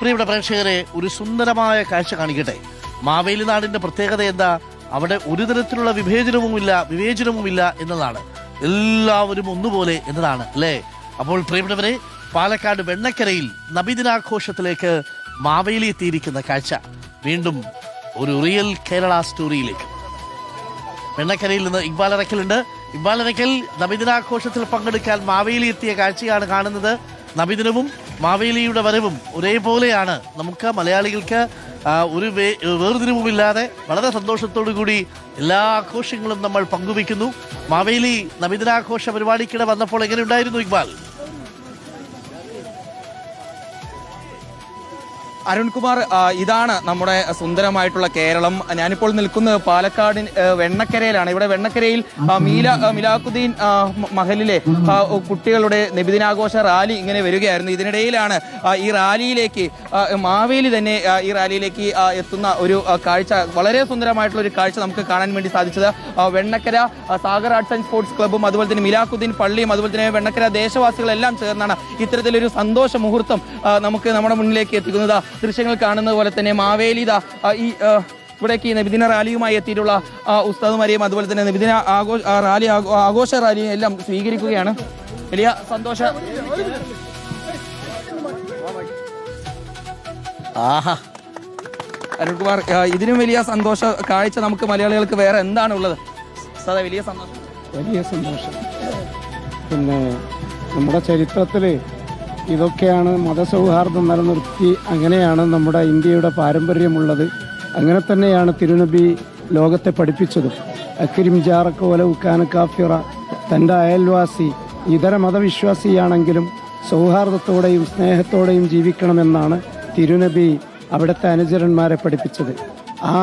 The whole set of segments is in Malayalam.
പ്രിയപ്പെട്ട പ്രേക്ഷകരെ, ഒരു സുന്ദരമായ കാഴ്ച കാണിക്കട്ടെ. മാവേലി നാടിന്റെ പ്രത്യേകത എന്താ? അവിടെ ഒരു തരത്തിലുള്ള വിവേചനവുമില്ല എന്നതാണ്. എല്ലാവരും ഒന്നുപോലെ എന്നതാണ് അല്ലേ? അപ്പോൾ പ്രിയപ്പെട്ടവരെ, പാലക്കാട് വെണ്ണക്കരയിൽ നബിദിനാഘോഷത്തിലേക്ക് മാവേലി എത്തിയിരിക്കുന്ന കാഴ്ച വീണ്ടും ഒരു റിയൽ കേരള സ്റ്റോറിയിലേക്ക്. വെണ്ണക്കരയിൽ നിന്ന് ഇക്ബാൽ അറക്കലുണ്ട്. ഇക്ബാൽ അറക്കൽ, നബിദിനാഘോഷത്തിൽ പങ്കെടുക്കാൻ മാവേലി എത്തിയ കാഴ്ചയാണ് കാണുന്നത്. നബിദിനവും മാവേലിയുടെ വരവും ഒരേപോലെയാണ്. നമുക്ക് മലയാളികൾക്ക് ഒരു വേർതിരിവുമില്ലാതെ വളരെ സന്തോഷത്തോടു കൂടി എല്ലാ ആഘോഷങ്ങളും നമ്മൾ പങ്കുവയ്ക്കുന്നു. മാവേലി നബിദിനാഘോഷ പരിപാടിക്കിടെ വന്നപ്പോൾ എങ്ങനെയുണ്ടായിരുന്നു ഇക്ബാൽ? അരുൺകുമാർ, ഇതാണ് നമ്മുടെ സുന്ദരമായിട്ടുള്ള കേരളം. ഞാനിപ്പോൾ നിൽക്കുന്നത് പാലക്കാട് വെണ്ണക്കരയിലാണ്. ഇവിടെ വെണ്ണക്കരയിൽ മിലാഖുദ്ദീൻ മഹലിലെ കുട്ടികളുടെ നബിദിനാഘോഷ റാലി ഇങ്ങനെ വരികയായിരുന്നു. ഇതിനിടയിലാണ് ഈ റാലിയിലേക്ക് മാവേലി തന്നെ ഈ റാലിയിലേക്ക് എത്തുന്ന ഒരു കാഴ്ച, വളരെ സുന്ദരമായിട്ടുള്ള ഒരു കാഴ്ച നമുക്ക് കാണാൻ വേണ്ടി സാധിച്ചത്. Vennakkara Sagar arts and sports ക്ലബ്ബും അതുപോലെ തന്നെ മിലാഖുദ്ദീൻ പള്ളിയും അതുപോലെ തന്നെ വെണ്ണക്കര ദേശവാസികളെല്ലാം ചേർന്നാണ് ഇത്തരത്തിലൊരു സന്തോഷ മുഹൂർത്തം നമുക്ക് നമ്മുടെ മുന്നിലേക്ക് എത്തിക്കുന്നത്. ദൃശ്യങ്ങൾ കാണുന്നത് പോലെ തന്നെ മാവേലി ഈ ഇവിടേക്ക് നബിദിന റാലിയുമായി എത്തിയിട്ടുള്ള ഉസ്താദുമാരെയും അതുപോലെ തന്നെ നബിദിന ആഘോഷ റാലിയും എല്ലാം സ്വീകരിക്കുകയാണ്. വലിയ സന്തോഷ. അരുൺകുമാർ, ഇതിനും വലിയ സന്തോഷ കാഴ്ച നമുക്ക് മലയാളികൾക്ക് വേറെ എന്താണ് ഉള്ളത്? വലിയ സന്തോഷം. പിന്നെ നമ്മുടെ ചരിത്രത്തില് ഇതൊക്കെയാണ് മതസൗഹാർദ്ദം നിലനിർത്തി, അങ്ങനെയാണ് നമ്മുടെ ഇന്ത്യയുടെ പാരമ്പര്യമുള്ളത്. അങ്ങനെ തന്നെയാണ് തിരുനബി ലോകത്തെ പഠിപ്പിച്ചതും. അക്രിം ജാറക വലൗ കാന കാഫിറ, തൻ്റെ അയൽവാസി ഇതര മതവിശ്വാസിയാണെങ്കിലും സൗഹാർദ്ദത്തോടെയും സ്നേഹത്തോടെയും ജീവിക്കണമെന്നാണ് തിരുനബി അവിടുത്തെ അനുചരന്മാരെ പഠിപ്പിച്ചത്. ആ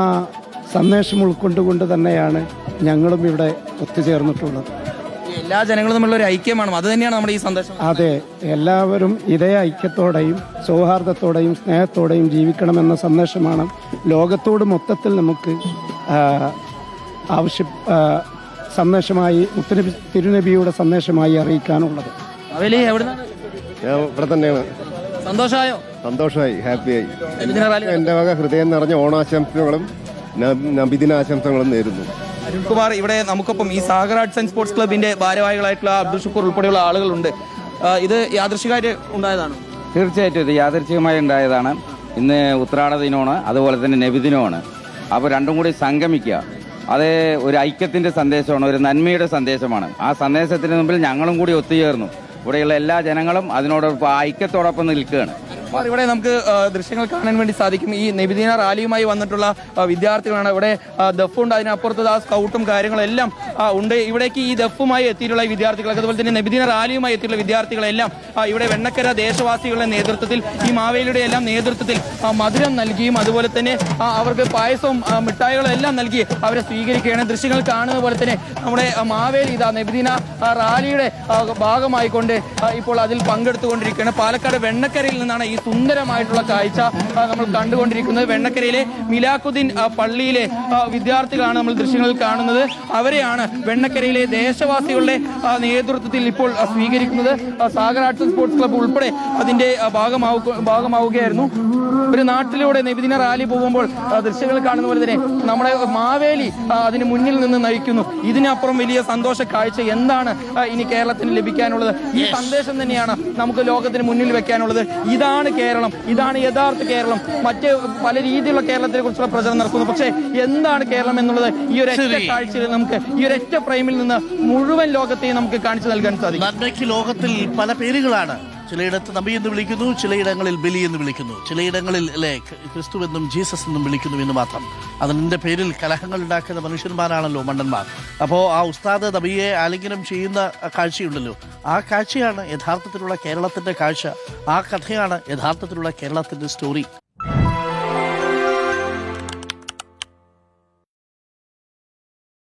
സന്ദേശം ഉൾക്കൊണ്ടുകൊണ്ട് തന്നെയാണ് ഞങ്ങളും ഇവിടെ ഒത്തുചേർന്നിട്ടുള്ളത്. എല്ലാ ജനങ്ങളും തമ്മിലുള്ള ഒരു ഐക്യമാണ്, അത് തന്നെയാണ് നമ്മുടെ ഈ സന്ദേശം. അതെ, എല്ലാവരും ഇതേ ഐക്യത്തോടെയും സൗഹാർദ്ദത്തോടെയും സ്നേഹത്തോടെയും ജീവിക്കണമെന്ന സന്ദേശമാണ് ലോകത്തോട് മൊത്തത്തിൽ നമുക്ക് സന്ദേശമായി തിരുനബിയുടെ സന്ദേശമായി അറിയിക്കാനുള്ളത്. ഇവിടെ തന്നെയാണ്. സന്തോഷമായി, ഹാപ്പിയായി. എന്റെ വക ഹൃദയം നിറഞ്ഞ ഓണാശംസകളും നബിദിനാശംസകളും നേരുന്നു. അരുൺകുമാർ, ഇവിടെ നമുക്കൊപ്പം ഈ സാഗർ ആർട്സ് ആൻഡ് സ്പോർട്സ് ക്ലബിന്റെ ഭാരവാഹികളായിട്ടുള്ള അബ്ദുൾ ഷുക്കൂർ ഉൾപ്പെടെയുള്ള ആളുകളുണ്ട്. ഇത് യാദൃശ്ചികമായിട്ട് ഉണ്ടായതാണ്? തീർച്ചയായിട്ടും ഇത് യാദൃശ്ചികമായി ഉണ്ടായതാണ്. ഇന്ന് ഉത്രാട ദിനമാണ്, അതുപോലെ തന്നെ നബിദിനമാണ്. അപ്പോൾ രണ്ടും കൂടി സംഗമിക്കുക, അത് ഒരു ഐക്യത്തിന്റെ സന്ദേശമാണ്, ഒരു നന്മയുടെ സന്ദേശമാണ്. ആ സന്ദേശത്തിന് മുമ്പിൽ ഞങ്ങളും കൂടി ഒത്തുചേർന്നു. ഇവിടെയുള്ള എല്ലാ ജനങ്ങളും അതിനോടൊപ്പം ഐക്യത്തോടൊപ്പം നിൽക്കുകയാണ്. ഇവിടെ നമുക്ക് ദൃശ്യങ്ങൾ കാണാൻ വേണ്ടി സാധിക്കും. ഈ നബിദിന റാലിയുമായി വന്നിട്ടുള്ള വിദ്യാർത്ഥികളാണ്. ഇവിടെ ദഫുണ്ട്, അതിനപ്പുറത്ത് സ്കൗട്ടും കാര്യങ്ങളെല്ലാം ഉണ്ട്. ഇവിടേക്ക് ഈ ദഫുമായി എത്തിയിട്ടുള്ള വിദ്യാർത്ഥികൾ, അതുപോലെ തന്നെ നബിദിന റാലിയുമായി എത്തിയിട്ടുള്ള വിദ്യാർത്ഥികളെല്ലാം ഇവിടെ വെണ്ണക്കര ദേശവാസികളുടെ നേതൃത്വത്തിൽ, ഈ മാവേലിയുടെ എല്ലാം നേതൃത്വത്തിൽ മധുരം നൽകിയും അതുപോലെ തന്നെ അവർക്ക് പായസവും മിഠായികളും എല്ലാം നൽകി അവരെ സ്വീകരിക്കുകയാണ്. ദൃശ്യങ്ങൾ കാണുന്ന പോലെ തന്നെ നമ്മുടെ മാവേലി നബിദിന റാലിയുടെ ഭാഗമായിക്കൊണ്ട് ഇപ്പോൾ അതിൽ പങ്കെടുത്തുകൊണ്ടിരിക്കുകയാണ്. പാലക്കാട് വെണ്ണക്കരയിൽ നിന്നാണ് ഈ സുന്ദരമായിട്ടുള്ള കാഴ്ച നമ്മൾ കണ്ടുകൊണ്ടിരിക്കുന്നത്. വെണ്ണക്കരയിലെ മിലാഖുദ്ദീൻ പള്ളിയിലെ വിദ്യാർത്ഥികളാണ് നമ്മൾ ദൃശ്യങ്ങളിൽ കാണുന്നത്. അവരെയാണ് വെണ്ണക്കരയിലെ ദേശവാസികളുടെ നേതൃത്വത്തിൽ ഇപ്പോൾ സ്വീകരിക്കുന്നത്. Sagar arts and sports club ഉൾപ്പെടെ അതിന്റെ ഭാഗമാവുകയായിരുന്നു. ഒരു നാട്ടിലൂടെ നബിദിന റാലി പോകുമ്പോൾ ദൃശ്യങ്ങൾ കാണുന്ന പോലെ തന്നെ നമ്മുടെ മാവേലി അതിന് മുന്നിൽ നിന്ന് നയിക്കുന്നു. ഇതിനപ്പുറം വലിയ സന്തോഷ കാഴ്ച എന്താണ് ഇനി കേരളത്തിന് ലഭിക്കാനുള്ളത്? ഈ സന്ദേശം തന്നെയാണ് നമുക്ക് ലോകത്തിന് മുന്നിൽ വെക്കാനുള്ളത്. ഇതാണ് കേരളം, ഇതാണ് യഥാർത്ഥ കേരളം. മറ്റ് പല രീതിയിലുള്ള കേരളത്തിനെ കുറിച്ചുള്ള പ്രചരണം നടക്കുന്നു. പക്ഷേ എന്താണ് കേരളം എന്നുള്ളത് ഈ ഒരു ഒറ്റ കാഴ്ചയിൽ നമുക്ക്, ഈ ഒരു ഒറ്റ ഫ്രെയിമിൽ നിന്ന് മുഴുവൻ ലോകത്തെയും നമുക്ക് കാണിച്ചു നൽകാൻ സാധിക്കും. നന്മയ്ക്ക് ലോകത്തിൽ പല പേരുകളാണ്. ചിലയിടത്ത് നബി എന്ന് വിളിക്കുന്നു, ചിലയിടങ്ങളിൽ ബലി എന്ന് വിളിക്കുന്നു, ചിലയിടങ്ങളിൽ ക്രിസ്തു എന്നും ജീസസ് എന്നും വിളിക്കുന്നു എന്ന് മാത്രം. അതിൻ്റെ പേരിൽ കലഹങ്ങൾ ഉണ്ടാക്കുന്ന മനുഷ്യന്മാരാണല്ലോ മണ്ടന്മാർ. അപ്പോൾ ആ ഉസ്താദ് നബിയെ ആലിംഗനം ചെയ്യുന്ന കാഴ്ചയുണ്ടല്ലോ, ആ കാഴ്ചയാണ് യഥാർത്ഥത്തിലുള്ള കേരളത്തിൻ്റെ കാഴ്ച. ആ കഥയാണ് യഥാർത്ഥത്തിലുള്ള കേരളത്തിൻ്റെ സ്റ്റോറി.